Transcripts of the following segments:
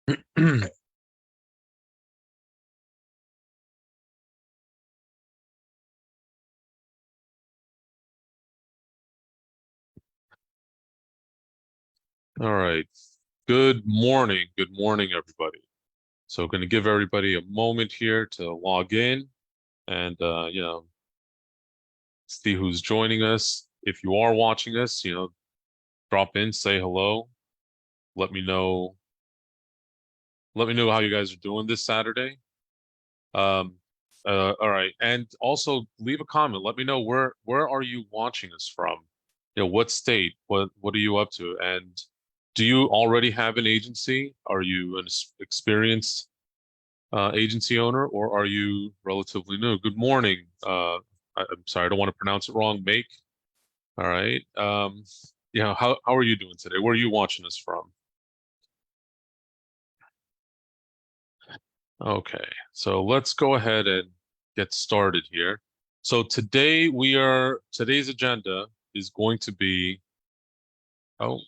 All right. Good morning. Good morning, everybody. So going to give everybody a moment here to log in and see who's joining us. If you are watching us, drop in, say hello. Let me know how you guys are doing this Saturday. Um all right. And also leave a comment. Let me know where are you watching us from? What state? What are you up to? And do you already have an agency? Are you an experienced agency owner, or are you relatively new? Good morning. I'm sorry, I don't want to pronounce it wrong. Make. All right. How are you doing today? Where are you watching us from? Okay, so let's go ahead and get started here. So today's agenda is going to be, oh,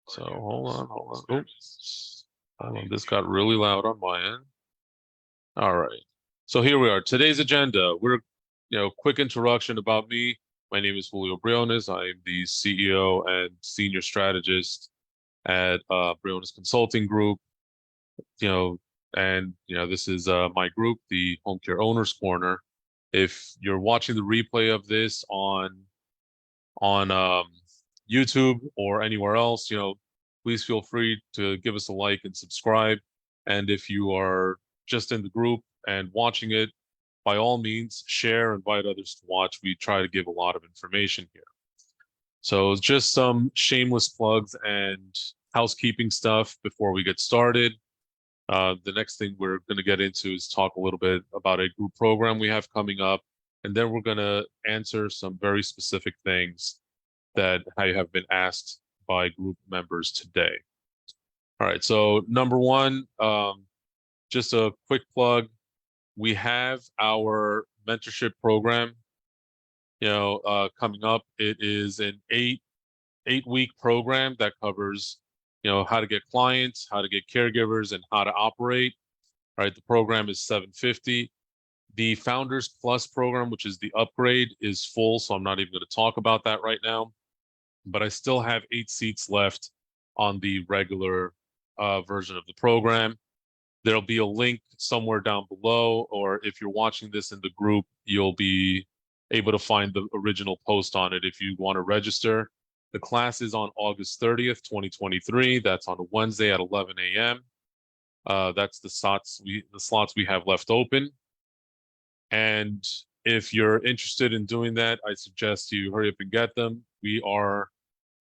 so hold on. Oops. Hold on, this got really loud on my end. All right. So here we are. Today's agenda. Quick introduction about me. My name is Julio Briones. I am the CEO and senior strategist at Briones Consulting Group. This is my group, the Homecare Owners Corner. If you're watching the replay of this on YouTube or anywhere else, please feel free to give us a like and subscribe. And if you are just in the group and watching it, by all means, share, invite others to watch. We try to give a lot of information here. So just some shameless plugs and housekeeping stuff before we get started. The next thing we're going to get into is talk a little bit about a group program we have coming up, and then we're going to answer some very specific things that I have been asked by group members today. All right, so number one, just a quick plug. We have our mentorship program, coming up. It is an eight-week program that covers, how to get clients, how to get caregivers, and how to operate. All right, the program is $750. The Founders Plus program, which is the upgrade, is full, so I'm not even going to talk about that right now. But I still have 8 seats left on the regular version of the program. There'll be a link somewhere down below, or if you're watching this in the group, you'll be able to find the original post on it if you want to register. The class is on August 30th, 2023. That's on a Wednesday at 11 a.m. That's the slots we have left open. And if you're interested in doing that, I suggest you hurry up and get them. We are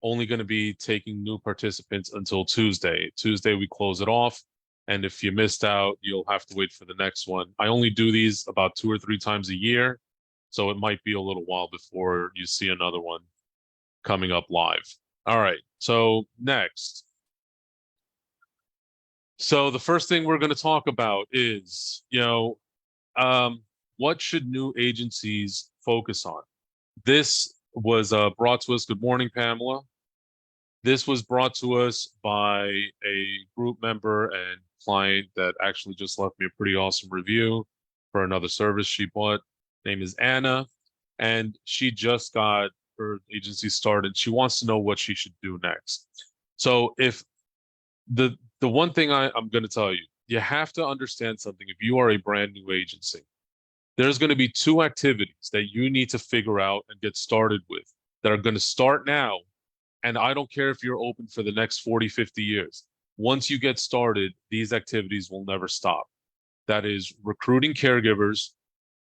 only going to be taking new participants until Tuesday. Tuesday, we close it off. And if you missed out, you'll have to wait for the next one. I only do these about 2 or 3 times a year, so it might be a little while before you see another one coming up live. All right, so next. So the first thing we're going to talk about is, what should new agencies focus on? This was brought to us. Good morning, Pamela. This was brought to us by a group member and client that actually just left me a pretty awesome review for another service she bought. Name is Anna, and she just got her agency started. She wants to know what she should do next. So if the one thing I'm going to tell you, you have to understand something. If you are a brand new agency, there's going to be 2 activities that you need to figure out and get started with that are going to start now. And I don't care if you're open for the next 40, 50 years. Once you get started, these activities will never stop. That is recruiting caregivers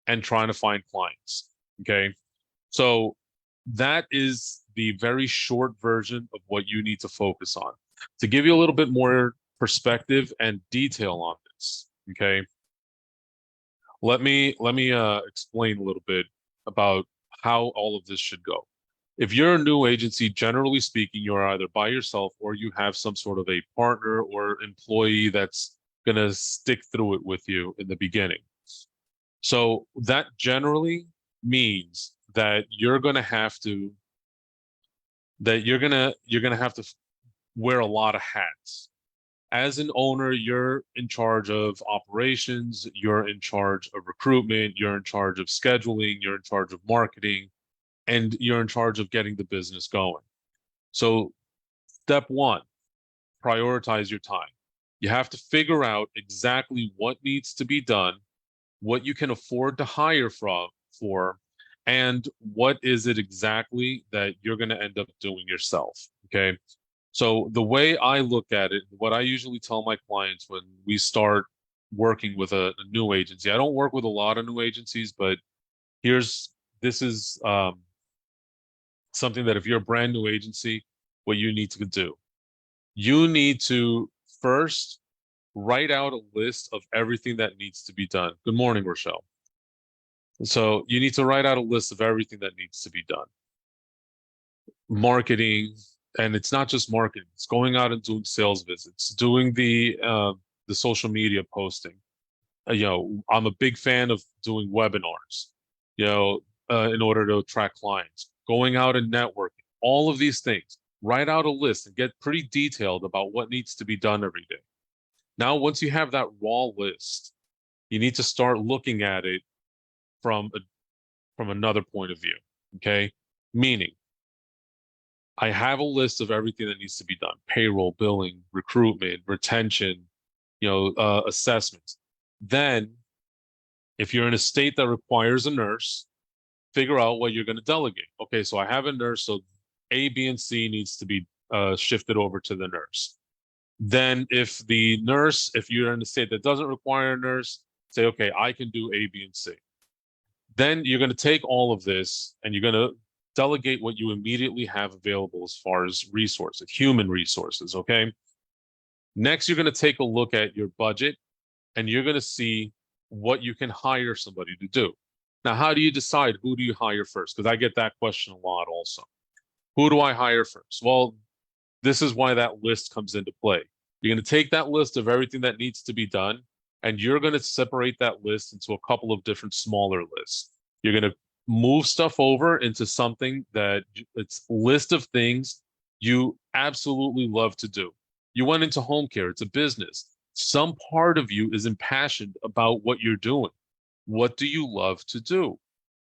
and trying to find clients. Okay. So that is the very short version of what you need to focus on. To give you a little bit more perspective and detail on this, okay, let me explain a little bit about how all of this should go. If you're a new agency, generally speaking, you're either by yourself or you have some sort of a partner or employee that's going to stick through it with you in the beginning. So that generally means that you're going to have to wear a lot of hats. As an owner, you're in charge of operations, you're in charge of recruitment, you're in charge of scheduling, you're in charge of marketing, and you're in charge of getting the business going. So, step one, prioritize your time. You have to figure out exactly what needs to be done, what you can afford to hire for, and what is it exactly that you're going to end up doing yourself. Okay. So the way I look at it, what I usually tell my clients when we start working with a new agency, I don't work with a lot of new agencies, but here's this is something that if you're a brand new agency, what you need to do. You need to first write out a list of everything that needs to be done. Good morning, Rochelle. So you need to write out a list of everything that needs to be done. Marketing, and it's not just marketing. It's going out and doing sales visits, doing the social media posting. I'm a big fan of doing webinars. In order to attract clients, going out and networking, all of these things. Write out a list and get pretty detailed about what needs to be done every day. Now, once you have that raw list, you need to start looking at it from another point of view. Okay, meaning I have a list of everything that needs to be done: payroll, billing, recruitment, retention, assessments. Then, if you're in a state that requires a nurse, figure out what you're going to delegate. Okay, so I have a nurse, so A, B, and C needs to be shifted over to the nurse. Then, if you're in a state that doesn't require a nurse, say, okay, I can do A, B, and C. Then you're going to take all of this and you're going to delegate what you immediately have available as far as resources, human resources. Okay. Next, you're going to take a look at your budget and you're going to see what you can hire somebody to do. Now, how do you decide who do you hire first? Because I get that question a lot also. Who do I hire first? Well, this is why that list comes into play. You're going to take that list of everything that needs to be done, and you're going to separate that list into a couple of different smaller lists. You're going to move stuff over into something that it's a list of things you absolutely love to do. You went into home care, it's a business. Some part of you is impassioned about what you're doing. What do you love to do?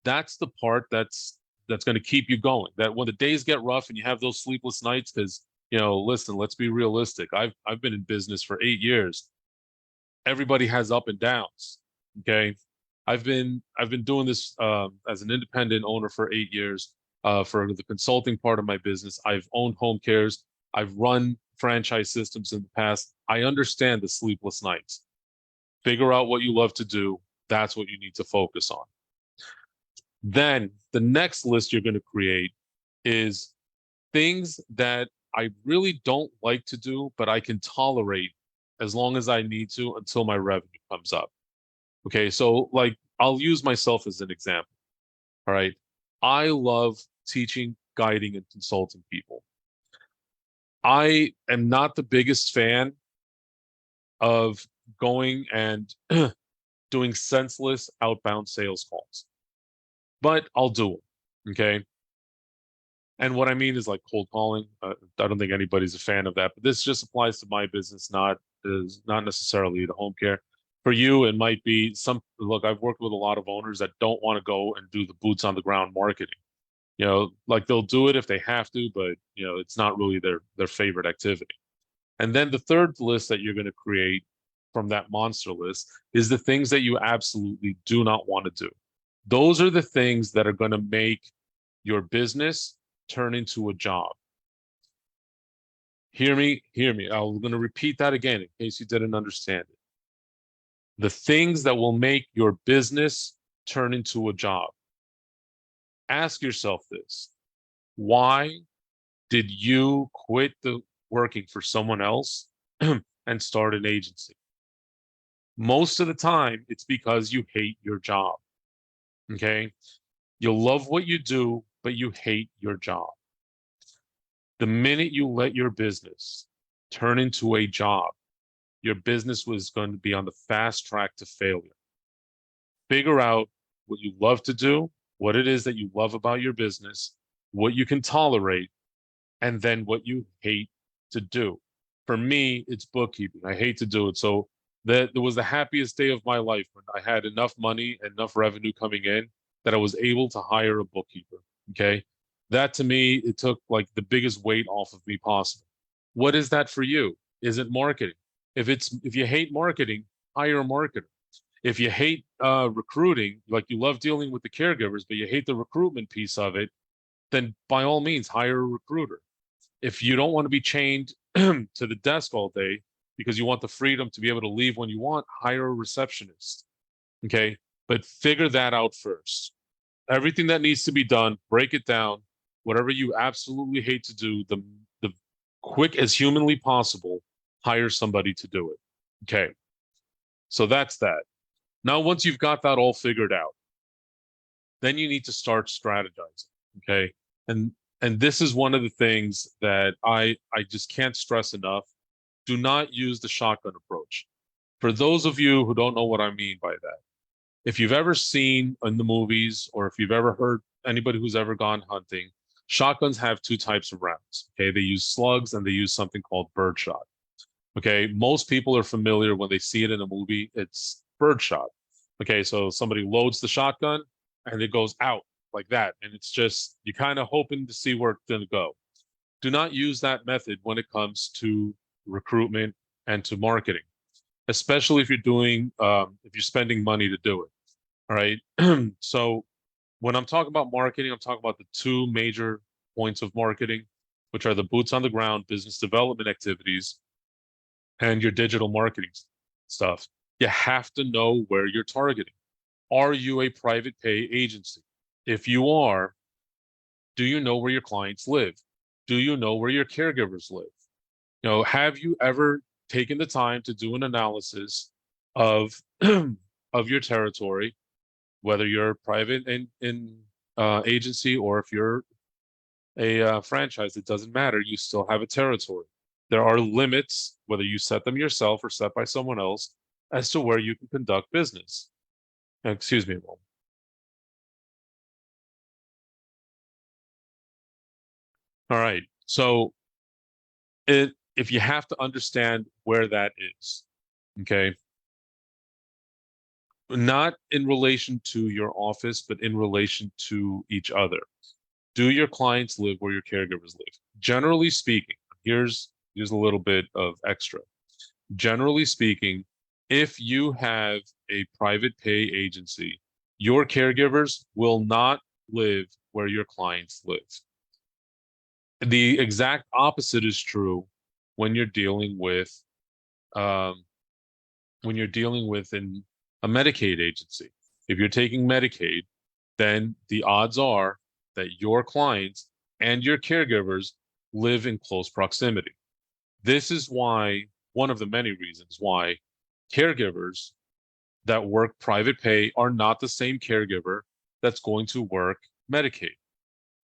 That's the part that's going to keep you going. That when the days get rough and you have those sleepless nights, because listen, let's be realistic. I've been in business for 8 years. Everybody has up and downs. Okay, I've been doing this as an independent owner for 8 years. For the consulting part of my business, I've owned home cares. I've run franchise systems in the past. I understand the sleepless nights. Figure out what you love to do. That's what you need to focus on. Then the next list you're going to create is things that I really don't like to do, but I can tolerate as long as I need to until my revenue comes up. Okay, so like I'll use myself as an example. All right. I love teaching, guiding, and consulting people. I am not the biggest fan of going and doing senseless outbound sales calls, but I'll do them. Okay. And what I mean is like cold calling. I don't think anybody's a fan of that, but this just applies to my business, not necessarily to home care. For you, it might be look, I've worked with a lot of owners that don't want to go and do the boots on the ground marketing. Like they'll do it if they have to, but it's not really their favorite activity. And then the third list that you're going to create from that monster list is the things that you absolutely do not want to do. Those are the things that are going to make your business turn into a job. Hear me. I'm going to repeat that again in case you didn't understand it. The things that will make your business turn into a job. Ask yourself this. Why did you quit working for someone else and start an agency? Most of the time, it's because you hate your job. Okay? You'll love what you do, but you hate your job. The minute you let your business turn into a job, your business was going to be on the fast track to failure. Figure out what you love to do, what it is that you love about your business, what you can tolerate, and then what you hate to do. For me, it's bookkeeping. I hate to do it. So that was the happiest day of my life when I had enough money, enough revenue coming in that I was able to hire a bookkeeper. Okay. That to me, it took like the biggest weight off of me possible. What is that for you? Is it marketing? If you hate marketing, hire a marketer. If you hate recruiting, like you love dealing with the caregivers, but you hate the recruitment piece of it, then by all means hire a recruiter. If you don't want to be chained to the desk all day because you want the freedom to be able to leave when you want, hire a receptionist. Okay. But figure that out first. Everything that needs to be done, break it down. Whatever you absolutely hate to do, the quick as humanly possible, hire somebody to do it. Okay. So that's that. Now, once you've got that all figured out, then you need to start strategizing. Okay. And and this is one of the things that I just can't stress enough. Do not use the shotgun approach. For those of you who don't know what I mean by that, if you've ever seen in the movies or if you've ever heard anybody who's ever gone hunting, shotguns have two types of rounds. Okay. They use slugs and they use something called birdshot. Okay. Most people are familiar when they see it in a movie, it's birdshot. Okay. So somebody loads the shotgun and it goes out like that. And it's just, you're kind of hoping to see where it's going to go. Do not use that method when it comes to recruitment and to marketing, especially if you're doing, if you're spending money to do it. All right. So when I'm talking about marketing, I'm talking about the two major points of marketing, which are the boots on the ground business development activities and your digital marketing stuff. You have to know where you're targeting. Are you a private pay agency? If you are, do you know where your clients live? Do you know where your caregivers live? You know, have you ever taken the time to do an analysis of of your territory, whether you're private in agency or if you're a franchise? It doesn't matter. You still have a territory. There are limits, whether you set them yourself or set by someone else, as to where you can conduct business. Excuse me a moment. All right. So if you have to understand where that is, okay, not in relation to your office, but in relation to each other. Do your clients live where your caregivers live? Generally speaking, here's a little bit of extra. Generally speaking, if you have a private pay agency, your caregivers will not live where your clients live. The exact opposite is true when you're dealing with um, in a Medicaid agency. If you're taking Medicaid, then the odds are that your clients and your caregivers live in close proximity. This is why, one of the many reasons why caregivers that work private pay are not the same caregiver that's going to work Medicaid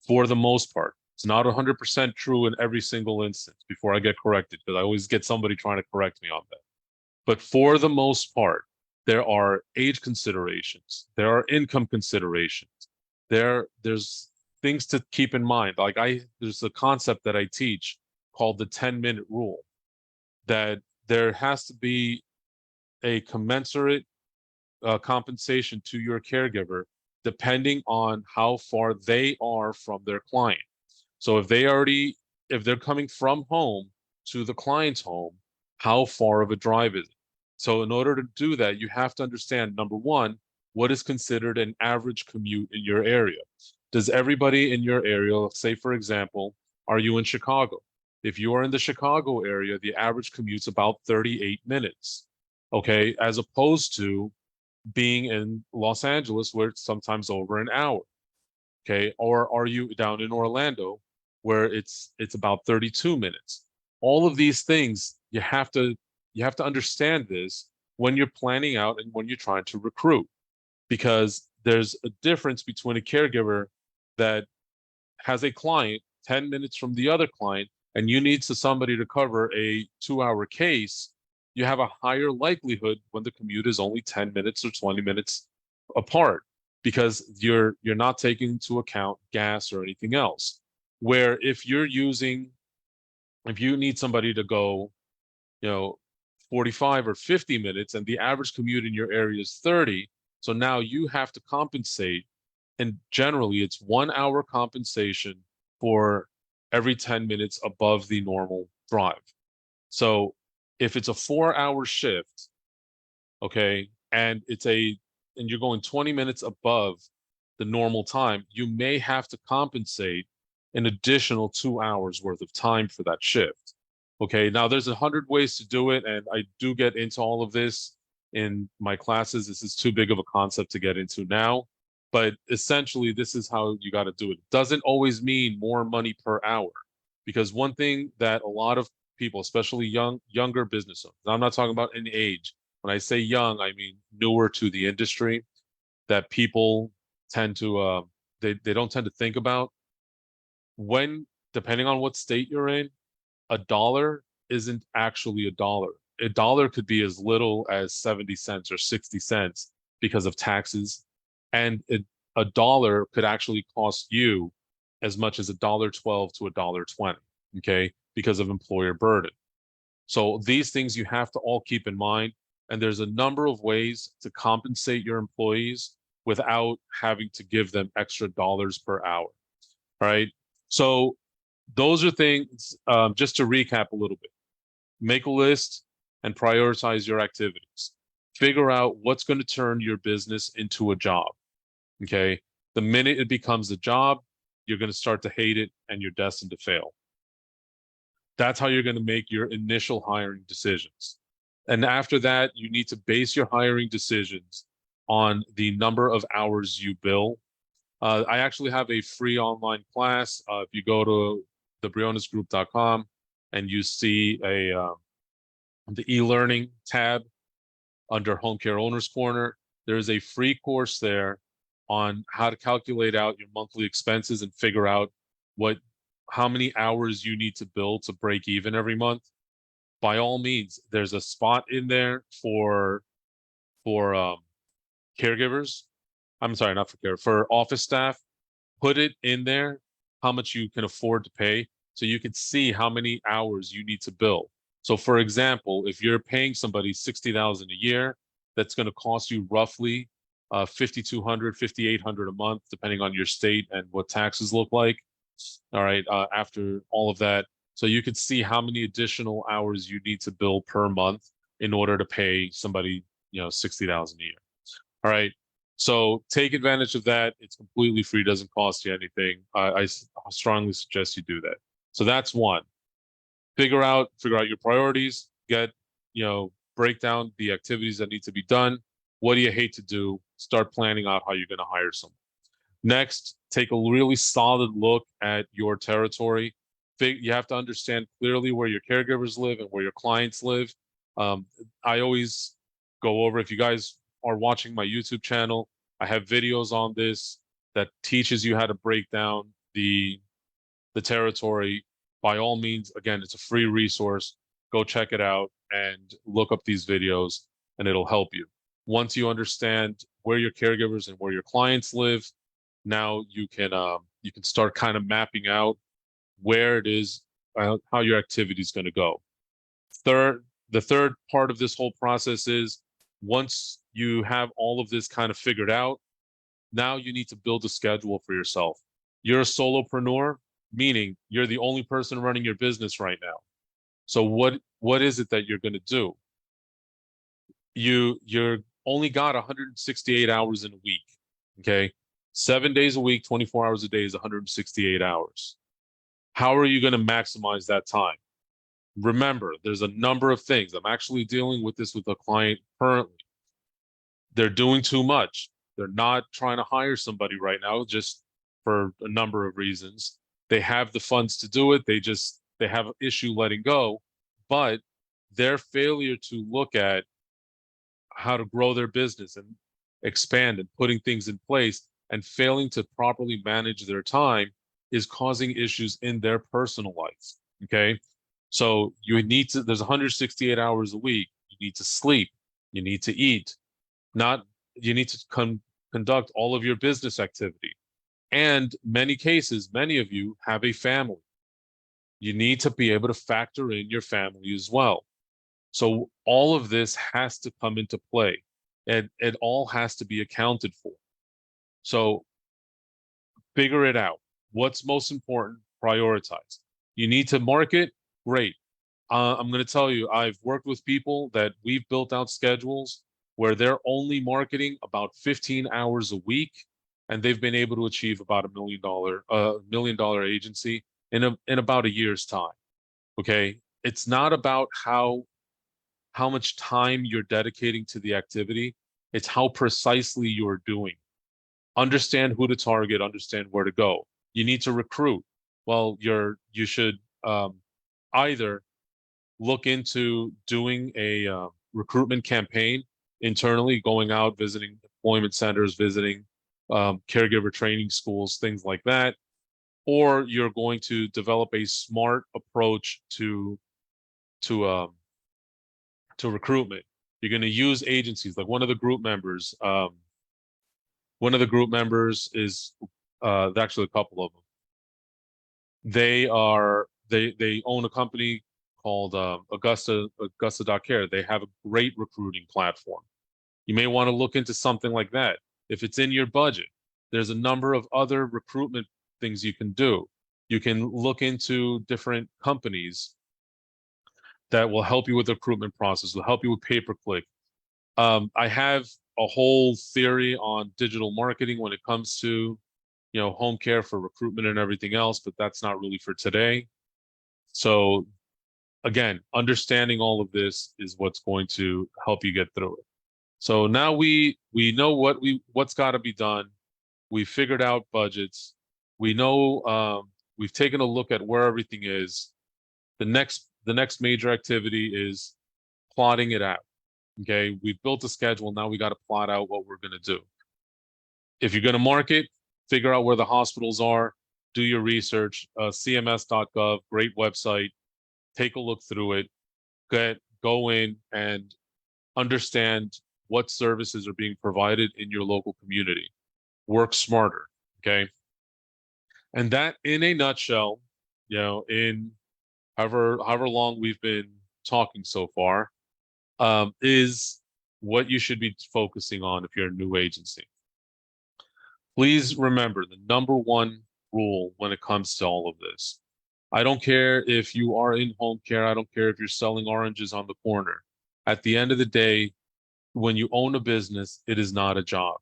for the most part. It's not 100% true in every single instance before I get corrected, because I always get somebody trying to correct me on that. But for the most part, there are age considerations, there are income considerations, there's things to keep in mind. Like there's a concept that I teach called the 10-minute rule, that there has to be a commensurate compensation to your caregiver depending on how far they are from their client. So if they're coming from home to the client's home, how far of a drive is it? So in order to do that, you have to understand, number one, what is considered an average commute in your area. Does everybody in your area, let's say for example, are you in Chicago? If you are in the Chicago area, the average commute's about 38 minutes. Okay, as opposed to being in Los Angeles where it's sometimes over an hour. Okay, or are you down in Orlando where it's about 32 minutes? All of these things you have to understand this when you're planning out and when you're trying to recruit, because there's a difference between a caregiver that has a client 10 minutes from the other client and you need somebody to cover a 2-hour case. You have a higher likelihood when the commute is only 10 minutes or 20 minutes apart, because you're not taking into account gas or anything else. Where if you need somebody to go you know, 45 or 50 minutes, and the average commute in your area is 30. So now you have to compensate. And generally, it's 1 hour compensation for every 10 minutes above the normal drive. So if it's a 4 hour shift, okay, and and you're going 20 minutes above the normal time, you may have to compensate an additional 2 hours worth of time for that shift. Okay, now there's 100 ways to do it, and I do get into all of this in my classes. This is too big of a concept to get into now, but essentially, this is how you got to do it. It doesn't always mean more money per hour, because one thing that a lot of people, especially younger business owners, I'm not talking about in age. When I say young, I mean newer to the industry, that people tend to they don't tend to think about when, depending on what state you're in, a dollar isn't actually a dollar. A dollar could be as little as 70 cents or 60 cents because of taxes. And a dollar could actually cost you as much as $1.12 to $1.20, okay, because of employer burden. So these things you have to all keep in mind. And there's a number of ways to compensate your employees without having to give them extra dollars per hour. All right. So those are things, just to recap a little bit. Make a list and prioritize your activities. Figure out what's going to turn your business into a job. Okay. The minute it becomes a job, you're going to start to hate it and you're destined to fail. That's how you're going to make your initial hiring decisions. And after that, you need to base your hiring decisions on the number of hours you bill. I actually have a free online class. If you go to thebrionesgroup.com and you see the e-learning tab under Homecare Owners Corner, there's a free course there on how to calculate out your monthly expenses and figure out how many hours you need to bill to break even every month. By all means, there's a spot in there for caregivers. I'm sorry, not for care, for office staff. Put it in there, how much you can afford to pay, so you can see how many hours you need to bill. So for example, if you're paying somebody $60,000 a year, that's going to cost you roughly $5,200, $5,800 a month, depending on your state and what taxes look like. All right, after all of that. So you could see how many additional hours you need to bill per month in order to pay somebody, $60,000 a year. All right. So take advantage of that. It's completely free, doesn't cost you anything. I strongly suggest you do that. So that's one. Figure out your priorities, break down the activities that need to be done. What do you hate to do? Start planning out how you're going to hire someone. Next, take a really solid look at your territory. You have to understand clearly where your caregivers live and where your clients live. I always go over, if you guys are watching my YouTube channel, I have videos on this that teaches you how to break down the territory. By all means, again, it's a free resource. Go check it out and look up these videos, and it'll help you. Once you understand where your caregivers and where your clients live, now you can start kind of mapping out where it is, how your activity is going to go. The third part of this whole process is, once you have all of this kind of figured out, now you need to build a schedule for yourself. You're a solopreneur, meaning you're the only person running your business right now. So what is it that you're going to do? You're only got 168 hours in a week. Okay. 7 days a week, 24 hours a day is 168 hours. How are you going to maximize that time? Remember, there's a number of things. I'm actually dealing with this with a client currently. They're doing too much. They're not trying to hire somebody right now, just for a number of reasons. They have the funds to do it. They have an issue letting go, but their failure to look at how to grow their business and expand and putting things in place and failing to properly manage their time is causing issues in their personal life. Okay. So there's 168 hours a week. You need to sleep. You need to eat. You need to conduct all of your business activity. And many cases, many of you have a family. You need to be able to factor in your family as well. So all of this has to come into play, and it all has to be accounted for. So figure it out. What's most important? Prioritize. You need to market? Great. I'm going to tell you, I've worked with people that we've built out schedules where they're only marketing about 15 hours a week, and they've been able to achieve about $1 million agency in about a year's time. Okay, it's not about how much time you're dedicating to the activity; it's how precisely you're doing. Understand who to target, understand where to go. You need to recruit. Well, you should either look into doing a recruitment campaign internally, going out, visiting employment centers, visiting caregiver training schools, things like that, or you're going to develop a smart approach to um, to recruitment. You're going to use agencies like one of the group members. One of the group members is actually a couple of them. They own a company called Augusta.care. They have a great recruiting platform. You may want to look into something like that. If it's in your budget, there's a number of other recruitment things you can do. You can look into different companies that will help you with the recruitment process, will help you with pay-per-click. I have a whole theory on digital marketing when it comes to, home care for recruitment and everything else, but that's not really for today. So again, understanding all of this is what's going to help you get through it. So now we know what's got to be done. We figured out budgets. We know we've taken a look at where everything is. The next major activity is plotting it out. Okay, we've built a schedule. Now we got to plot out what we're going to do. If you're going to market, figure out where the hospitals are, do your research. CMS.gov, great website. Take a look through it. Go in and understand what services are being provided in your local community. Work smarter, okay? And that, in a nutshell, in however long we've been talking so far, is what you should be focusing on if you're a new agency. Please remember the number one rule when it comes to all of this. I don't care if you are in home care. I don't care if you're selling oranges on the corner. At the end of the day, when you own a business, it is not a job.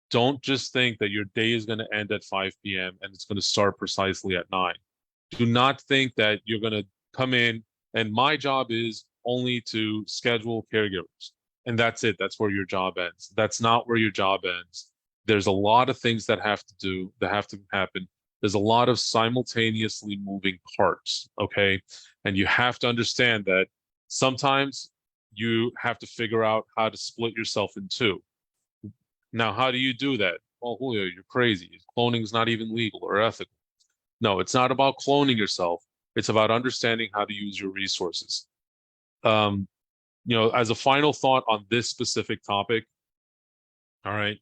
Don't just think that your day is going to end at 5 p.m. and it's going to start precisely at 9. Do not think that you're going to come in and my job is only to schedule caregivers. And that's it. That's where your job ends. That's not where your job ends. There's a lot of things that have to happen. There's a lot of simultaneously moving parts, okay? And you have to understand that sometimes you have to figure out how to split yourself in two. Now, how do you do that? Well, Julio, you're crazy. Cloning is not even legal or ethical. No, it's not about cloning yourself. It's about understanding how to use your resources. As a final thought on this specific topic, all right,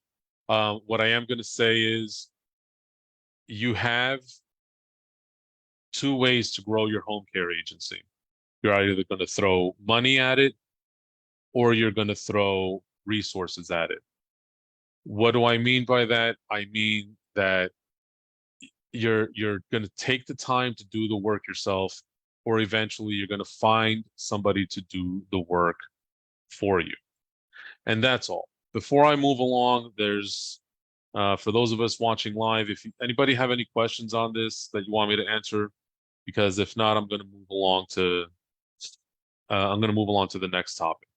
what I am going to say is you have two ways to grow your home care agency. You're either going to throw money at it or you're going to throw resources at it. What do I mean by that? I mean that you're going to take the time to do the work yourself, or eventually you're going to find somebody to do the work for you. And that's all. Before I move along, there's for those of us watching live, if anybody have any questions on this that you want me to answer, because if not, I'm going to move along to the next topic.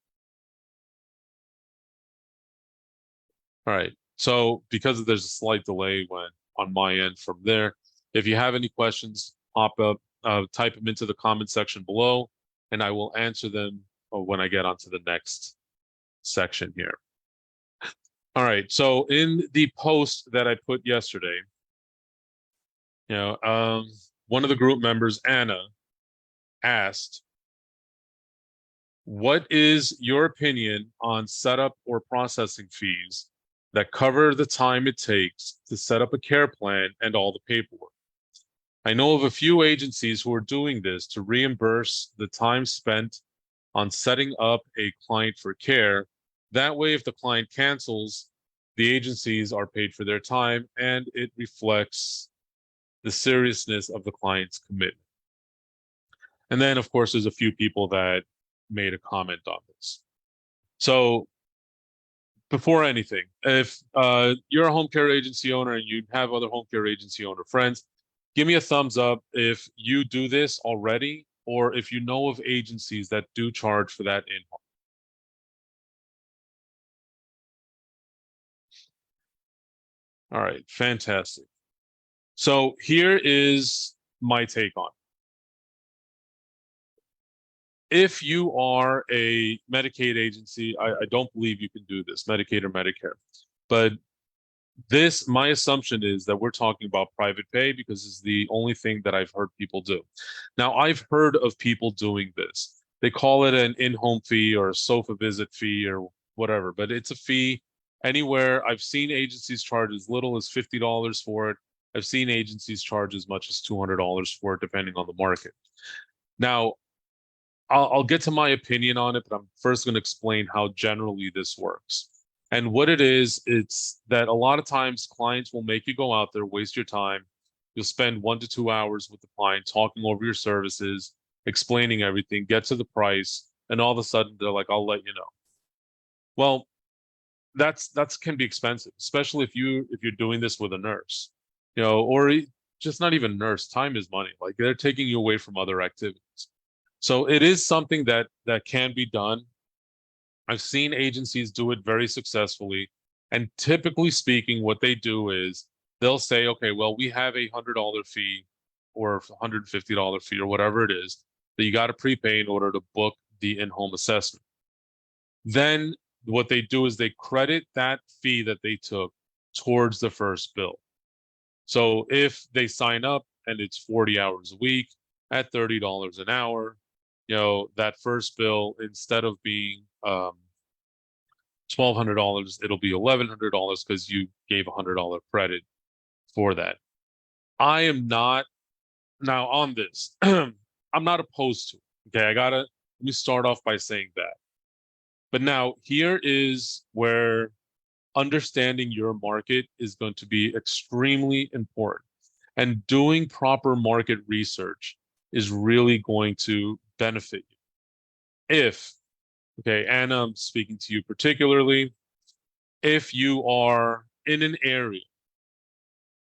All right. So because there's a slight delay on my end from there, if you have any questions, pop up, type them into the comment section below, and I will answer them when I get onto the next section here. All right. So in the post that I put yesterday, one of the group members, Anna, asked, "What is your opinion on setup or processing fees that cover the time it takes to set up a care plan and all the paperwork? I know of a few agencies who are doing this to reimburse the time spent on setting up a client for care. That way, if the client cancels, the agencies are paid for their time and it reflects the seriousness of the client's commitment. And then, of course, there's a few people that made a comment on this. So before anything, if you're a home care agency owner and you have other home care agency owner friends, give me a thumbs up if you do this already, or if you know of agencies that do charge for that in-home. All right, fantastic. So here is my take on it. If you are a Medicaid agency, I don't believe you can do this, Medicaid or Medicare. But my assumption is that we're talking about private pay because it's the only thing that I've heard people do. Now, I've heard of people doing this. They call it an in-home fee or a sofa visit fee or whatever, but it's a fee anywhere. I've seen agencies charge as little as $50 for it. I've seen agencies charge as much as $200 for it, depending on the market. Now, I'll get to my opinion on it, but I'm first going to explain how generally this works. And what it is, it's that a lot of times clients will make you go out there, waste your time. You'll spend 1 to 2 hours with the client talking over your services, explaining everything, get to the price, and all of a sudden they're like, I'll let you know. Well, that's can be expensive, especially if you're doing this with a nurse, or just not even nurse. Time is money. Like they're taking you away from other activities. So it is something that can be done. I've seen agencies do it very successfully. And typically speaking, what they do is they'll say, okay, well, we have a $100 fee or $150 fee or whatever it is that you got to prepay in order to book the in-home assessment. Then what they do is they credit that fee that they took towards the first bill. So if they sign up and it's 40 hours a week at $30 an hour, that first bill, instead of being $1,200, it'll be $1,100 because you gave $100 credit for that. I am not now on this. I'm not opposed to it. Okay, let me start off by saying that. But now here is where understanding your market is going to be extremely important. And doing proper market research is really going to benefit you. Okay, and I'm speaking to you particularly, if you are in an area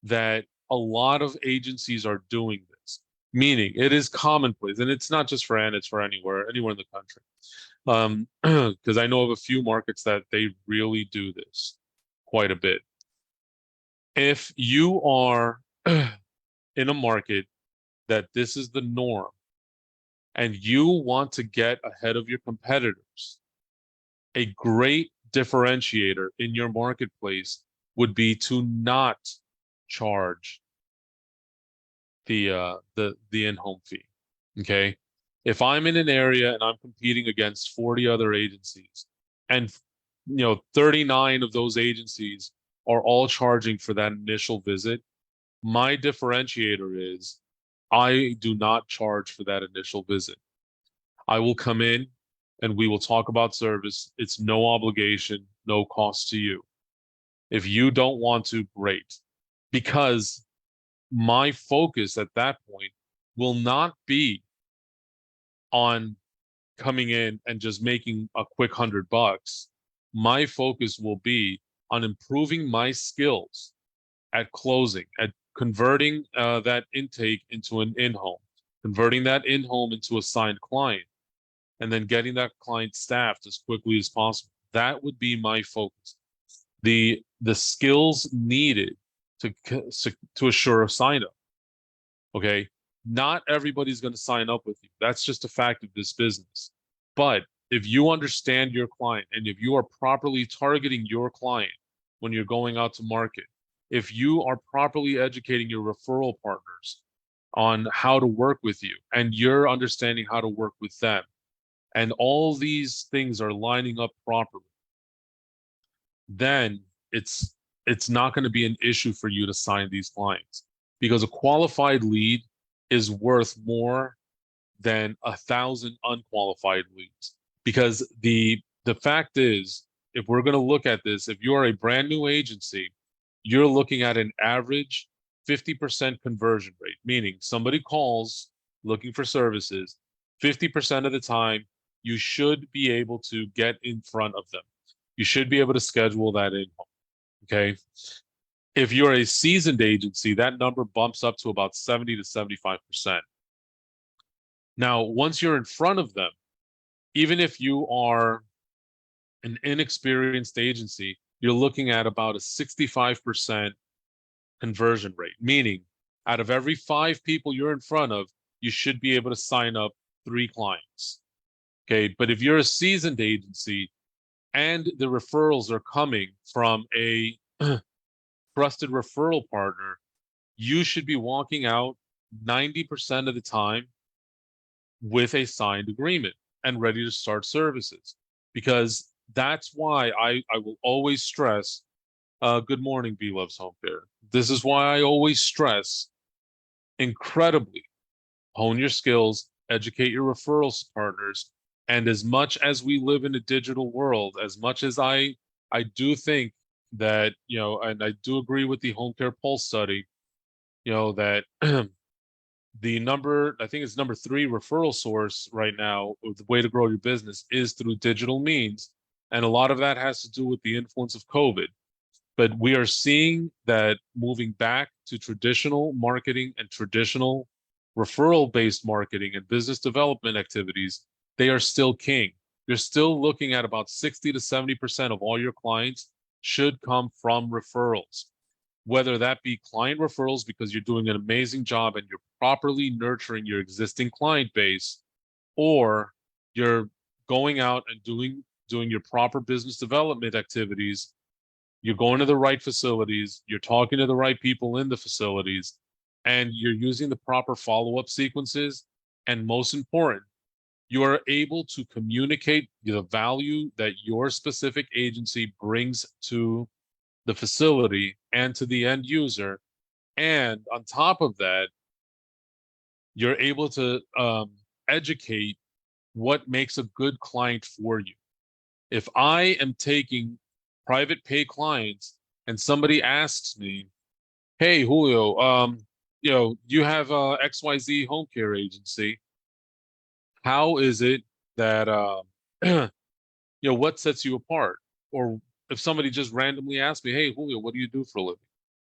that a lot of agencies are doing this, meaning it is commonplace, and it's not just for Anna, it's for anywhere in the country. Because I know of a few markets that they really do this quite a bit. If you are in a market that this is the norm and you want to get ahead of your competitors, a great differentiator in your marketplace would be to not charge the in-home fee. Okay. If I'm in an area and I'm competing against 40 other agencies and 39 of those agencies are all charging for that initial visit, my differentiator is I do not charge for that initial visit. I will come in and we will talk about service. It's no obligation, no cost to you. If you don't want to, great. Because my focus at that point will not be on coming in and just making a quick $100. My focus will be on improving my skills at closing, at converting that intake into an in-home, converting that in-home into a signed client, and then getting that client staffed as quickly as possible. That would be my focus. The skills needed to assure a sign up. Okay, not everybody's going to sign up with you. That's just a fact of this business. But if you understand your client and if you are properly targeting your client when you're going out to market, if you are properly educating your referral partners on how to work with you and you're understanding how to work with them, and all these things are lining up properly, then it's not going to be an issue for you to sign these clients, because a qualified lead is worth more than 1,000 unqualified leads. Because the fact is, if we're going to look at this, if you're a brand new agency, you're looking at an average 50% conversion rate, meaning somebody calls looking for services, 50% of the time, you should be able to get in front of them. You should be able to schedule that in. Okay. If you're a seasoned agency, that number bumps up to about 70 to 75%. Now, once you're in front of them, even if you are an inexperienced agency, you're looking at about a 65% conversion rate, meaning out of every 5 people you're in front of, you should be able to sign up 3 clients. Okay. But if you're a seasoned agency and the referrals are coming from a trusted referral partner, you should be walking out 90% of the time with a signed agreement and ready to start services. Because that's why I will always stress, good morning, B Loves Home Care. This is why I always stress incredibly hone your skills, educate your referrals partners. And as much as we live in a digital world, as much as I do think that, and I do agree with the Home Care Pulse study, that the number, I think it's number 3 referral source right now, the way to grow your business is through digital means. And a lot of that has to do with the influence of COVID. But we are seeing that moving back to traditional marketing and traditional referral-based marketing and business development activities, they are still king. You're still looking at about 60 to 70% of all your clients should come from referrals, whether that be client referrals because you're doing an amazing job and you're properly nurturing your existing client base, or you're going out and doing your proper business development activities. You're going to the right facilities, you're talking to the right people in the facilities, and you're using the proper follow-up sequences. And most important, you are able to communicate the value that your specific agency brings to the facility and to the end user. And on top of that, you're able to educate what makes a good client for you. If I am taking private pay clients and somebody asks me, hey, Julio, you have a XYZ home care agency. How is it that, what sets you apart? Or if somebody just randomly asks me, hey, Julio, what do you do for a living?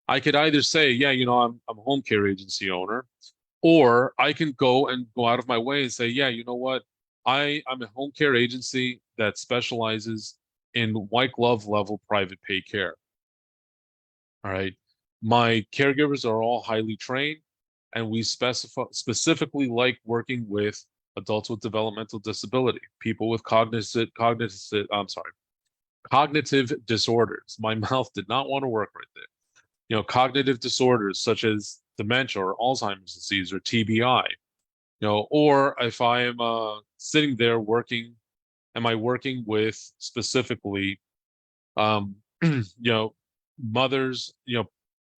I could either say, yeah, I'm a home care agency owner, or I can go out of my way and say, yeah, you know what? I'm a home care agency that specializes in white glove level private pay care. All right. My caregivers are all highly trained, and we specifically like working with adults with developmental disability, people with cognitive disorders. My mouth did not want to work right there. Cognitive disorders such as dementia or Alzheimer's disease or TBI. Or if I am sitting there working, am I working with specifically, mothers,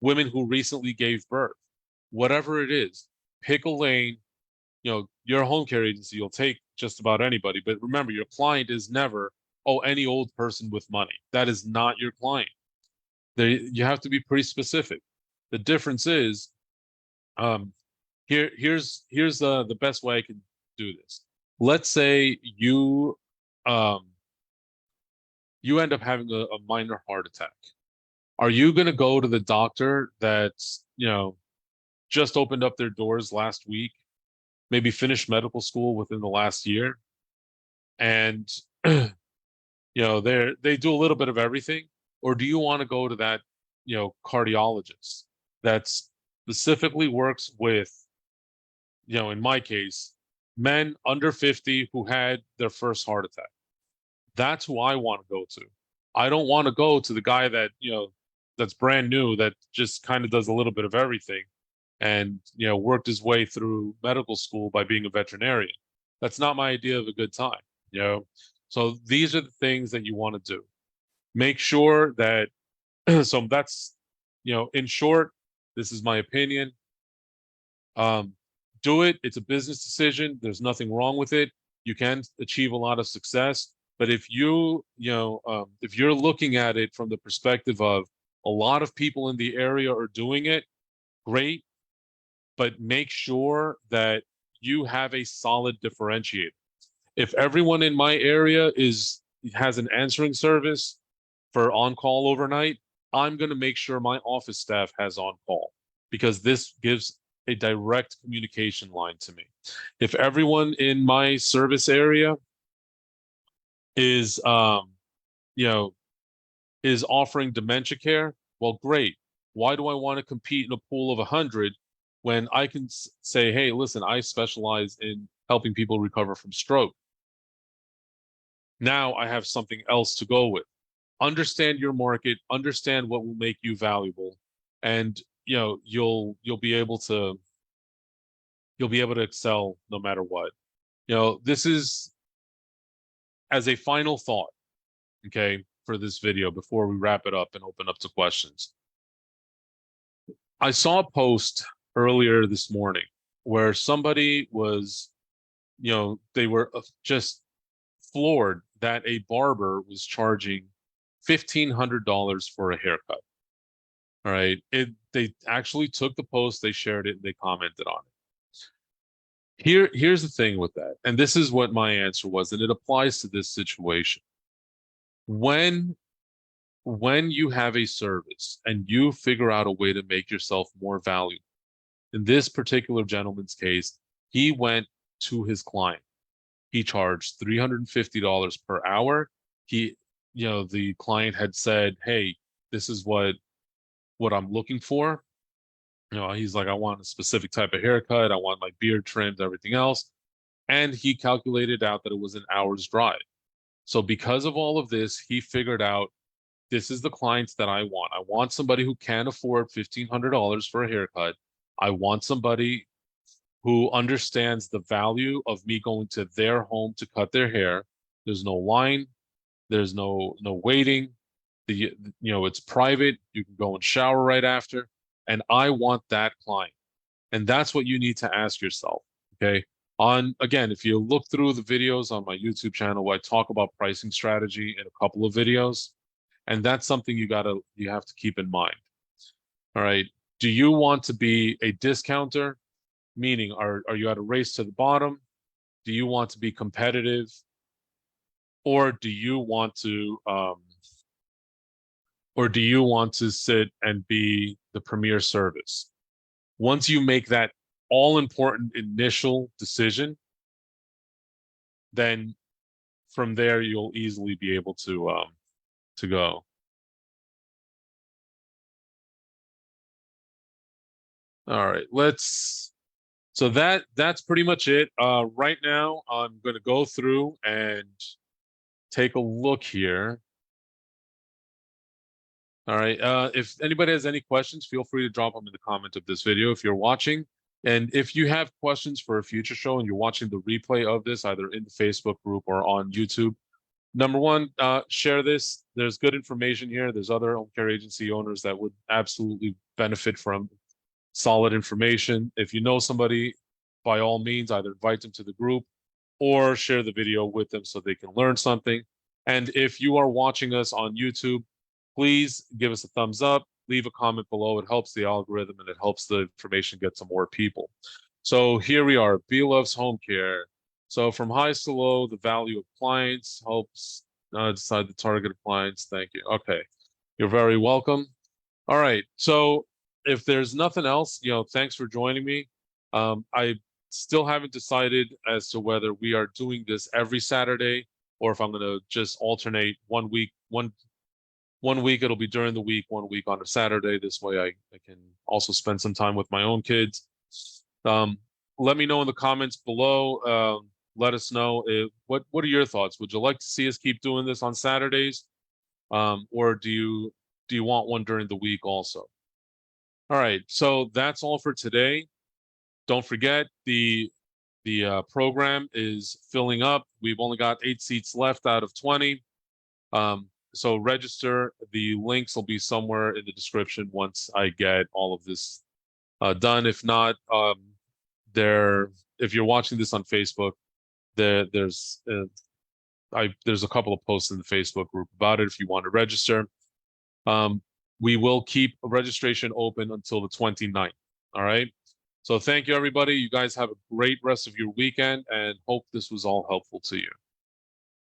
women who recently gave birth, whatever it is, pick a lane. Your home care agency, you'll take just about anybody. But remember, your client is never, any old person with money. That is not your client. You have to be pretty specific. The difference is, here's the best way I can do this. Let's say you end up having a minor heart attack. Are you going to go to the doctor that's just opened up their doors last week, maybe finished medical school within the last year, and they do a little bit of everything? Or do you want to go to that cardiologist that specifically works with, in my case, men under 50 who had their first heart attack? That's who I want to go to. I don't want to go to the guy that that's brand new, that just kind of does a little bit of everything and worked his way through medical school by being a veterinarian. That's not my idea of a good time. So these are the things that you want to do. Make sure that so that's in short, this is my opinion. do it. It's a business decision. There's nothing wrong with it. You can achieve a lot of success. But if if you're looking at it from the perspective of a lot of people in the area are doing it, great. But make sure that you have a solid differentiator. If everyone in my area has an answering service for on-call overnight, I'm going to make sure my office staff has on-call because this gives a direct communication line to me. If everyone in my service area is is offering dementia care, well, great. Why do I want to compete in a pool of 100 when I can say, hey, listen, I specialize in helping people recover from stroke. Now I have something else to go with. Understand your market, understand what will make you valuable, and you'll be able to excel no matter what. This is as a final thought, okay, for this video before we wrap it up and open up to questions. I saw a post earlier this morning where somebody was, they were just floored that a barber was charging $1,500 for a haircut. All right. They actually took the post, they shared it, and they commented on it. Here's the thing with that, and this is what my answer was, and it applies to this situation. When you have a service and you figure out a way to make yourself more valuable, in this particular gentleman's case, he went to his client. He charged $350 per hour. The client had said, hey, this is what I'm looking for. He's like, I want a specific type of haircut. I want my beard trimmed, everything else. And he calculated out that it was an hour's drive. So because of all of this, he figured out this is the clients that I want. I want somebody who can afford $1,500 for a haircut. I want somebody who understands the value of me going to their home to cut their hair. There's no line. There's no waiting. It's private. You can go and shower right after. And I want that client. And that's what you need to ask yourself. Okay. Again, if you look through the videos on my YouTube channel, I talk about pricing strategy in a couple of videos. And that's something you have to keep in mind. All right. Do you want to be a discounter? Meaning, are you at a race to the bottom? Do you want to be competitive? Or do you want to sit and be the premier service? Once you make that all-important initial decision, then from there you'll easily be able to go. All right, so that's pretty much it. Right now, I'm going to go through and take a look here. All right. If anybody has any questions, feel free to drop them in the comment of this video if you're watching. And if you have questions for a future show and you're watching the replay of this, either in the Facebook group or on YouTube, number one, share this. There's good information here. There's other home care agency owners that would absolutely benefit from solid information. If you know somebody, by all means, either invite them to the group or share the video with them so they can learn something. And if you are watching us on YouTube, please give us a thumbs up, leave a comment below. It helps the algorithm and it helps the information get to more people. So here we are, B Loves Home Care. So from highs to low, the value of clients helps decide the target of clients. Thank you. Okay, you're very welcome. All right, so if there's nothing else, thanks for joining me. I still haven't decided as to whether we are doing this every Saturday or if I'm going to just alternate one week it'll be during the week, 1 week on a Saturday. This way I can also spend some time with my own kids. Let me know in the comments below. Let us know what are your thoughts? Would you like to see us keep doing this on Saturdays? Or do you want one during the week also? All right, so that's all for today. Don't forget the program is filling up. We've only got 8 seats left out of 20. So register. The links will be somewhere in the description once I get all of this done. If not, if you're watching this on Facebook, there's a couple of posts in the Facebook group about it if you want to register. We will keep registration open until the 29th. All right. So thank you, everybody. You guys have a great rest of your weekend, and hope this was all helpful to you.